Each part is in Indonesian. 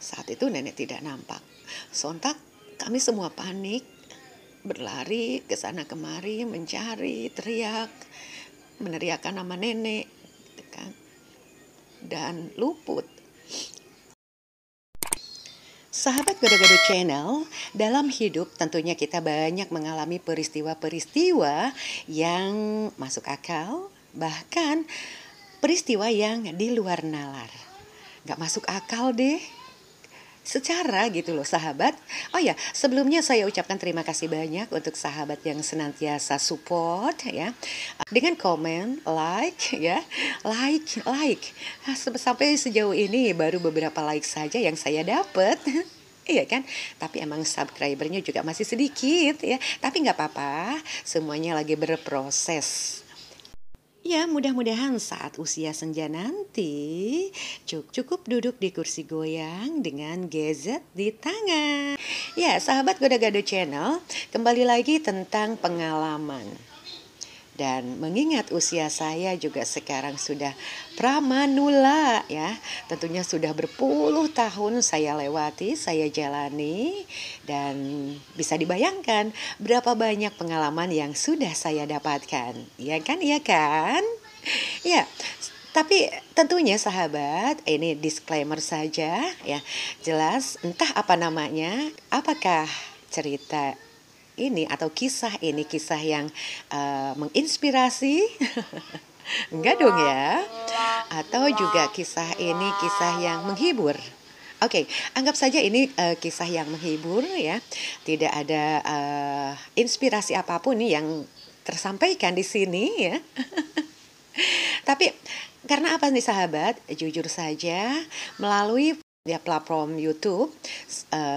Saat itu nenek tidak nampak. Sontak kami semua panik, berlari ke sana kemari, mencari, teriak, meneriakkan nama nenek, gitu kan. Dan luput. Sahabat Gado-Gado Channel, dalam hidup tentunya kita banyak mengalami peristiwa-peristiwa yang masuk akal, bahkan peristiwa yang di luar nalar. Gak masuk akal deh secara gitu loh sahabat. Oh ya, sebelumnya saya ucapkan terima kasih banyak untuk sahabat yang senantiasa support ya. Dengan komen, like ya, like. Sampai sejauh ini baru beberapa like saja yang saya dapat. Iya kan, tapi emang subscribernya juga masih sedikit ya. Tapi nggak apa-apa, semuanya lagi berproses. Ya, mudah-mudahan saat usia senja nanti cukup duduk di kursi goyang dengan gadget di tangan. Ya, sahabat Gado-Gado Channel, kembali lagi tentang pengalaman. Dan mengingat usia saya juga sekarang sudah pramanula ya. Tentunya sudah berpuluh tahun saya lewati, saya jalani. Dan bisa dibayangkan berapa banyak pengalaman yang sudah saya dapatkan. Iya kan, iya kan? Ya, tapi tentunya sahabat, ini disclaimer saja ya. Jelas entah apa namanya, apakah cerita ini atau kisah yang menginspirasi enggak dong ya, atau juga kisah ini kisah yang menghibur. Oke, anggap saja ini kisah yang menghibur ya, tidak ada inspirasi apapun nih yang tersampaikan di sini ya. Tapi karena apa nih sahabat, jujur saja melalui platform YouTube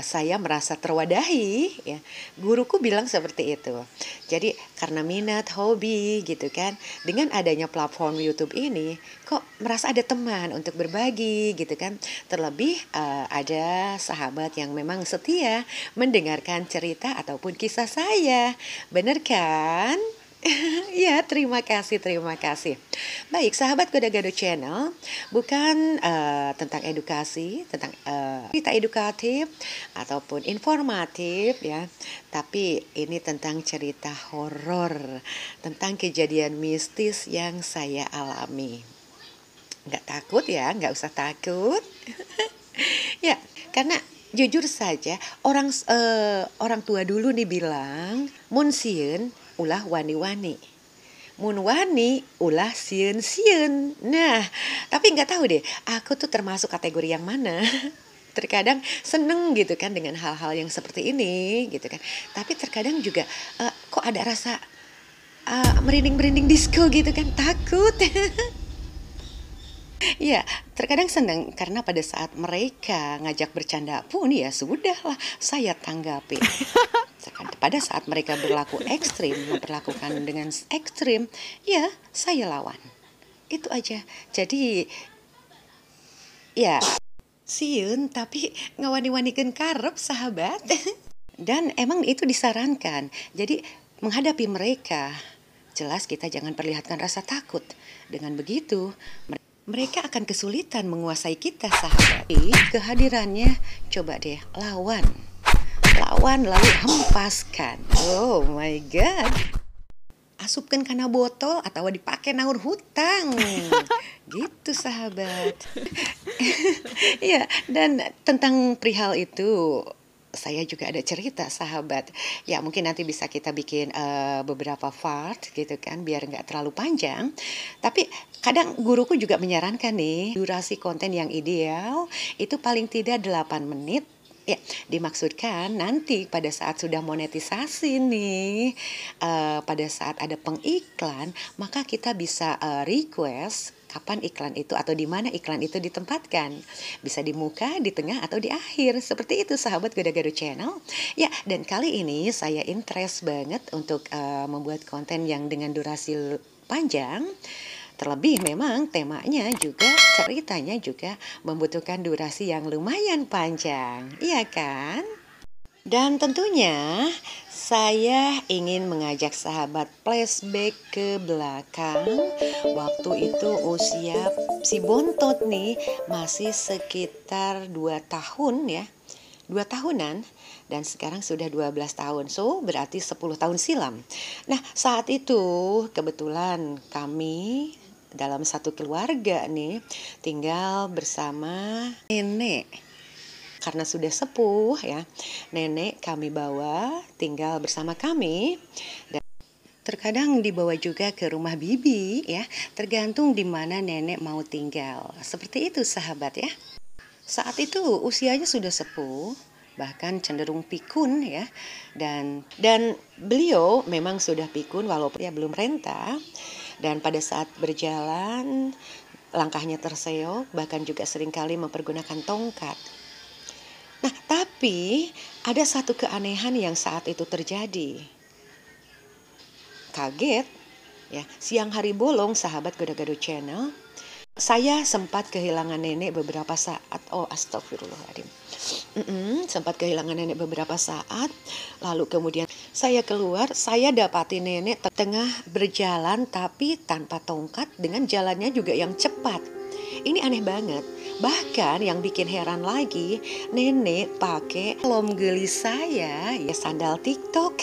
saya merasa terwadahi ya. Guruku bilang seperti itu. Jadi karena minat, hobi gitu kan, dengan adanya platform YouTube ini kok merasa ada teman untuk berbagi gitu kan. Terlebih ada sahabat yang memang setia mendengarkan cerita ataupun kisah saya. Bener kan? Ya, terima kasih. Baik, sahabat Gado-Gado Channel, bukan tentang edukasi, tentang cerita edukatif ataupun informatif ya, tapi ini tentang cerita horor, tentang kejadian mistis yang saya alami. Nggak takut ya, nggak usah takut. Ya, karena jujur saja orang tua dulu nih bilang mun sieun ulah wani-wani, mun wani ulah sieun-sieun. Nah, tapi nggak tahu deh, aku tuh termasuk kategori yang mana. Terkadang seneng gitu kan dengan hal-hal yang seperti ini gitu kan. Tapi terkadang juga kok ada rasa merinding-merinding disco gitu kan, takut. Ya, terkadang senang karena pada saat mereka ngajak bercanda pun ya sudahlah saya tanggapi. Pada saat mereka berlaku ekstrim, memperlakukan dengan ekstrim, ya saya lawan. Itu aja. Jadi ya sieun tapi ngawani-wanikeun karep sahabat. Dan emang itu disarankan. Jadi menghadapi mereka, jelas kita jangan perlihatkan rasa takut. Dengan begitu mereka akan kesulitan menguasai kita sahabat. Kehadirannya coba deh lawan lalu hempaskan. Oh my god, asupkan karena botol atau dipakai naur hutang. Gitu sahabat. Ya, dan tentang perihal itu saya juga ada cerita sahabat. Ya mungkin nanti bisa kita bikin beberapa part gitu kan, biar nggak terlalu panjang. Tapi kadang guruku juga menyarankan nih, durasi konten yang ideal itu paling tidak 8 menit. Ya, dimaksudkan nanti pada saat sudah monetisasi nih, pada saat ada pengiklan, maka kita bisa request kapan iklan itu atau di mana iklan itu ditempatkan. Bisa di muka, di tengah, atau di akhir. Seperti itu sahabat Gado-Gado Channel. Ya, dan kali ini saya interest banget untuk membuat konten yang dengan durasi panjang. Terlebih memang temanya juga, ceritanya juga membutuhkan durasi yang lumayan panjang. Iya kan? Dan tentunya saya ingin mengajak sahabat flashback ke belakang. Waktu itu usia si Bontot nih masih sekitar 2 tahun ya. 2 tahunan dan sekarang sudah 12 tahun. So, berarti 10 tahun silam. Nah, saat itu kebetulan kami dalam satu keluarga nih tinggal bersama nenek. Karena sudah sepuh ya, nenek kami bawa tinggal bersama kami dan terkadang dibawa juga ke rumah bibi ya, tergantung di mana nenek mau tinggal. Seperti itu sahabat ya. Saat itu usianya sudah sepuh, bahkan cenderung pikun ya. Dan beliau memang sudah pikun walaupun ya belum renta. Dan pada saat berjalan langkahnya terseok, bahkan juga seringkali mempergunakan tongkat. Nah, tapi ada satu keanehan yang saat itu terjadi. Kaget ya, siang hari bolong sahabat Gado-Gado Channel, saya sempat kehilangan nenek beberapa saat. Oh, astagfirullahaladzim. Sempat kehilangan nenek beberapa saat. Lalu kemudian saya keluar, saya dapati nenek tengah berjalan tapi tanpa tongkat, dengan jalannya juga yang cepat. Ini aneh banget. Bahkan yang bikin heran lagi, nenek pakai kolom gelis saya, ya sandal TikTok.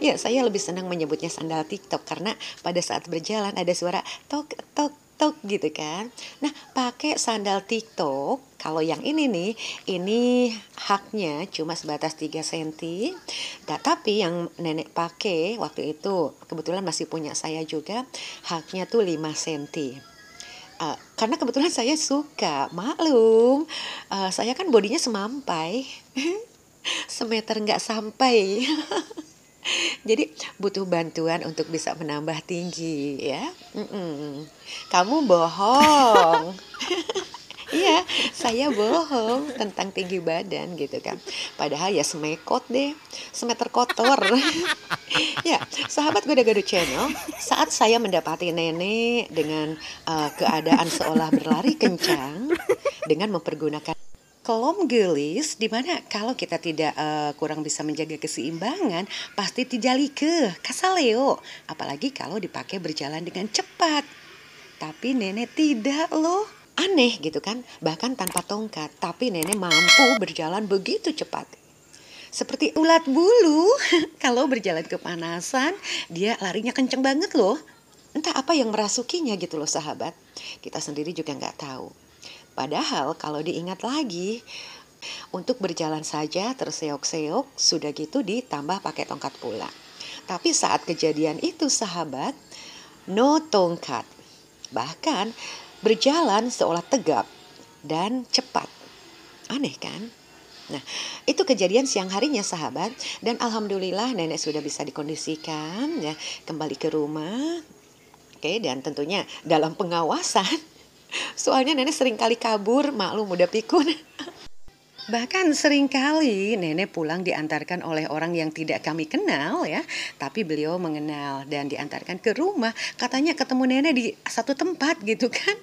Ya, saya lebih senang menyebutnya sandal TikTok karena pada saat berjalan ada suara tok tok tok gitu kan. Nah, pakai sandal TikTok, kalau yang ini nih, ini haknya cuma sebatas 3 cm. Nah, tapi yang nenek pakai waktu itu, kebetulan masih punya saya juga, haknya tuh 5 cm. Karena kebetulan saya suka, maklum, saya kan bodinya semampai, semeter nggak sampai. Jadi butuh bantuan untuk bisa menambah tinggi ya. Kamu bohong. Iya, saya bohong tentang tinggi badan gitu kan. Padahal ya semekot deh, semeter kotor. Ya, sahabat Gado-Gado Channel, saat saya mendapati nenek dengan keadaan seolah berlari kencang dengan mempergunakan kolom gelis, di mana kalau kita tidak kurang bisa menjaga keseimbangan, pasti tijalike, kasaleo. Apalagi kalau dipakai berjalan dengan cepat. Tapi nenek tidak loh. Aneh gitu kan, bahkan tanpa tongkat, tapi nenek mampu berjalan begitu cepat. Seperti ulat bulu, kalau berjalan kepanasan, dia larinya kenceng banget loh. Entah apa yang merasukinya gitu loh sahabat. Kita sendiri juga nggak tahu. Padahal kalau diingat lagi, untuk berjalan saja terseok-seok, sudah gitu ditambah pakai tongkat pula. Tapi saat kejadian itu sahabat, no tongkat. Bahkan berjalan seolah tegap dan cepat. Aneh kan? Nah, itu kejadian siang harinya sahabat, dan alhamdulillah nenek sudah bisa dikondisikan ya, kembali ke rumah. Oke, dan tentunya dalam pengawasan. Soalnya nenek sering kali kabur, maklum udah pikun. Bahkan seringkali nenek pulang diantarkan oleh orang yang tidak kami kenal ya, tapi beliau mengenal dan diantarkan ke rumah. Katanya ketemu nenek di satu tempat gitu kan.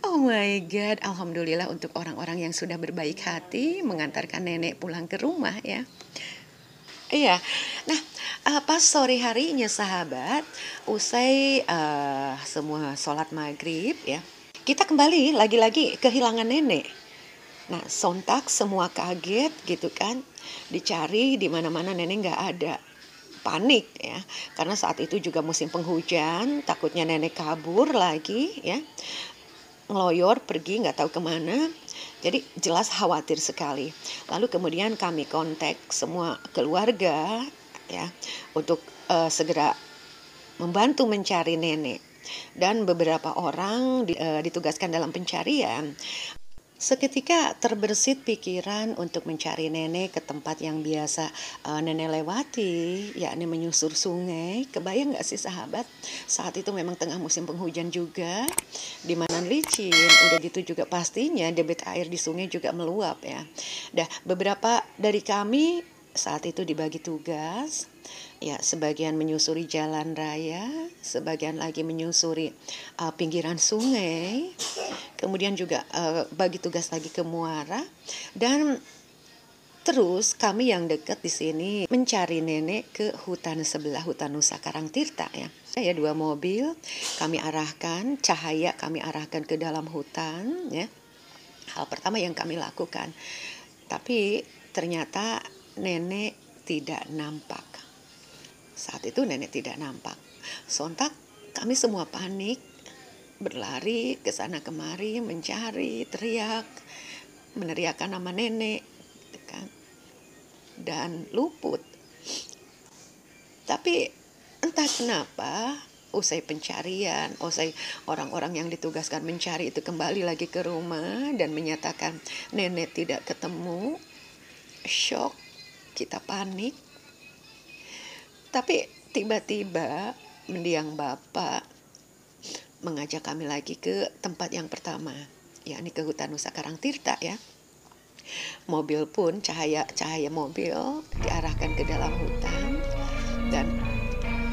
Oh my God, alhamdulillah untuk orang-orang yang sudah berbaik hati mengantarkan nenek pulang ke rumah ya. Iya, nah pas sore harinya sahabat, usai semua sholat maghrib ya, kita kembali lagi-lagi kehilangan nenek. Nah, sontak semua kaget gitu kan, dicari di mana-mana nenek nggak ada. Panik ya, karena saat itu juga musim penghujan, takutnya nenek kabur lagi ya, ngeloyor pergi nggak tahu kemana. Jadi jelas khawatir sekali. Lalu kemudian kami kontak semua keluarga ya, untuk segera membantu mencari nenek. Dan beberapa orang ditugaskan dalam pencarian. Seketika terbersit pikiran untuk mencari nenek ke tempat yang biasa nenek lewati, yakni menyusur sungai. Kebayang gak sih sahabat? Saat itu memang tengah musim penghujan juga, di mana licin, udah gitu juga pastinya debit air di sungai juga meluap ya. Dah beberapa dari kami saat itu dibagi tugas, ya sebagian menyusuri jalan raya, sebagian lagi menyusuri pinggiran sungai. Kemudian juga bagi tugas lagi ke muara, dan Terus kami yang dekat di sini mencari nenek ke hutan sebelah, hutan Nusa Karangtirta ya. Ya, 2 mobil kami arahkan, cahaya kami arahkan ke dalam hutan ya. Hal pertama yang kami lakukan. Tapi ternyata nenek tidak nampak. Saat itu nenek tidak nampak. Sontak kami semua panik, berlari ke sana kemari, mencari, teriak, meneriakkan nama nenek, gitu kan. Dan luput. Tapi entah kenapa, usai pencarian, usai orang-orang yang ditugaskan mencari itu kembali lagi ke rumah dan menyatakan nenek tidak ketemu, shock, kita panik. Tapi tiba-tiba mendiang bapak mengajak kami lagi ke tempat yang pertama, yakni ke hutan Nusa Karangtirta ya. Mobil pun cahaya mobil diarahkan ke dalam hutan dan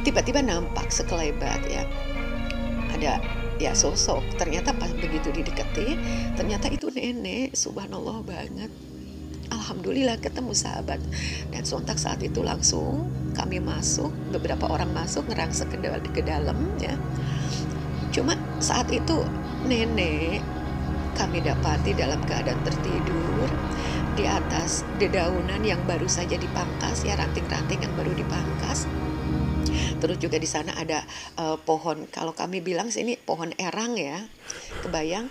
tiba-tiba nampak sekelebat ya. Ada ya sosok, ternyata pas begitu didekati, ternyata itu nenek, subhanallah banget. Alhamdulillah ketemu sahabat. Dan sontak saat itu langsung kami masuk, beberapa orang masuk ngerangsek ke dalam ya. Cuma saat itu nenek kami dapati dalam keadaan tertidur di atas dedaunan yang baru saja dipangkas ya, ranting-ranting yang baru dipangkas. Terus juga di sana ada pohon, kalau kami bilang sini pohon erang ya, kebayang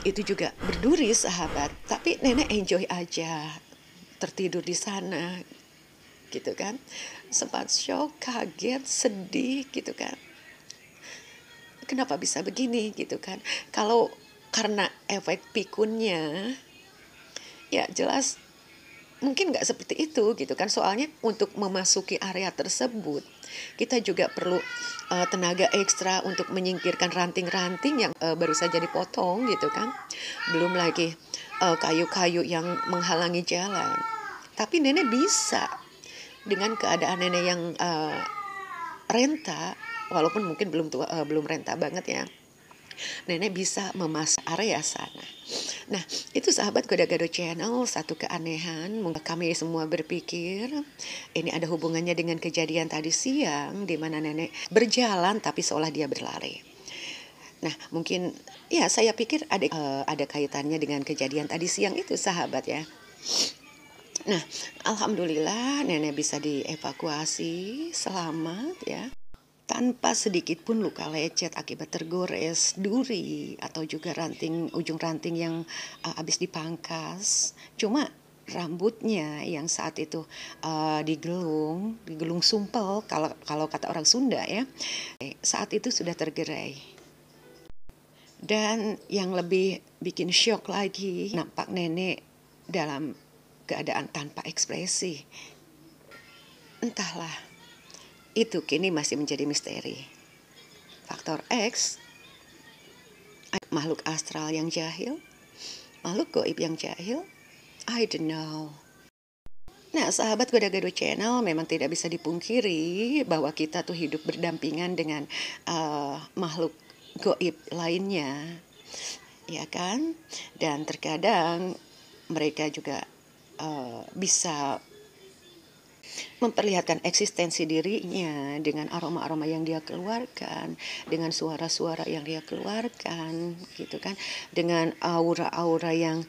itu juga berduri sahabat. Tapi nenek enjoy aja tertidur di sana, gitu kan. Sempat shock, kaget, sedih, gitu kan. Kenapa bisa begini, gitu kan? Kalau karena efek pikunnya, ya jelas mungkin nggak seperti itu gitu kan. Soalnya untuk memasuki area tersebut kita juga perlu tenaga ekstra untuk menyingkirkan ranting-ranting yang baru saja dipotong gitu kan. Belum lagi kayu-kayu yang menghalangi jalan. Tapi nenek bisa dengan keadaan nenek yang renta, walaupun mungkin belum renta banget ya. Nenek bisa memasak area sana. Nah, itu sahabat Gado-Gado Channel, satu keanehan. Kami semua berpikir ini ada hubungannya dengan kejadian tadi siang di mana nenek berjalan tapi seolah dia berlari. Nah, mungkin ya saya pikir ada kaitannya dengan kejadian tadi siang itu sahabat ya. Nah, alhamdulillah nenek bisa dievakuasi selamat ya, tanpa sedikit pun luka lecet akibat tergores duri atau juga ujung ranting yang habis dipangkas. Cuma rambutnya yang saat itu digelung sumpel kalau kata orang Sunda ya, saat itu sudah tergerai. Dan yang lebih bikin syok lagi, nampak nenek dalam keadaan tanpa ekspresi. Entahlah, itu kini masih menjadi misteri. Faktor X, makhluk astral yang jahil, makhluk gaib yang jahil, I don't know. Nah, sahabat Gado-Gado Channel, memang tidak bisa dipungkiri bahwa kita tuh hidup berdampingan dengan makhluk gaib lainnya, ya kan? Dan terkadang mereka juga bisa memperlihatkan eksistensi dirinya dengan aroma-aroma yang dia keluarkan, dengan suara-suara yang dia keluarkan, gitu kan, dengan aura-aura yang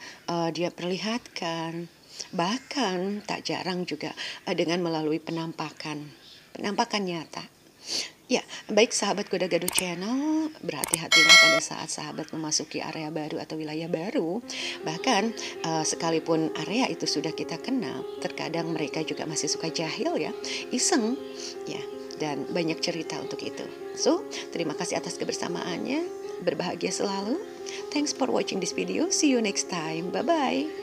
dia perlihatkan, bahkan tak jarang juga dengan melalui penampakan nyata. Ya, baik sahabat Gado-Gado Channel, berhati-hatilah pada saat sahabat memasuki area baru atau wilayah baru. Bahkan sekalipun area itu sudah kita kenal, terkadang mereka juga masih suka jahil ya, iseng ya, dan banyak cerita untuk itu. So, terima kasih atas kebersamaannya, berbahagia selalu. Thanks for watching this video, see you next time, bye-bye.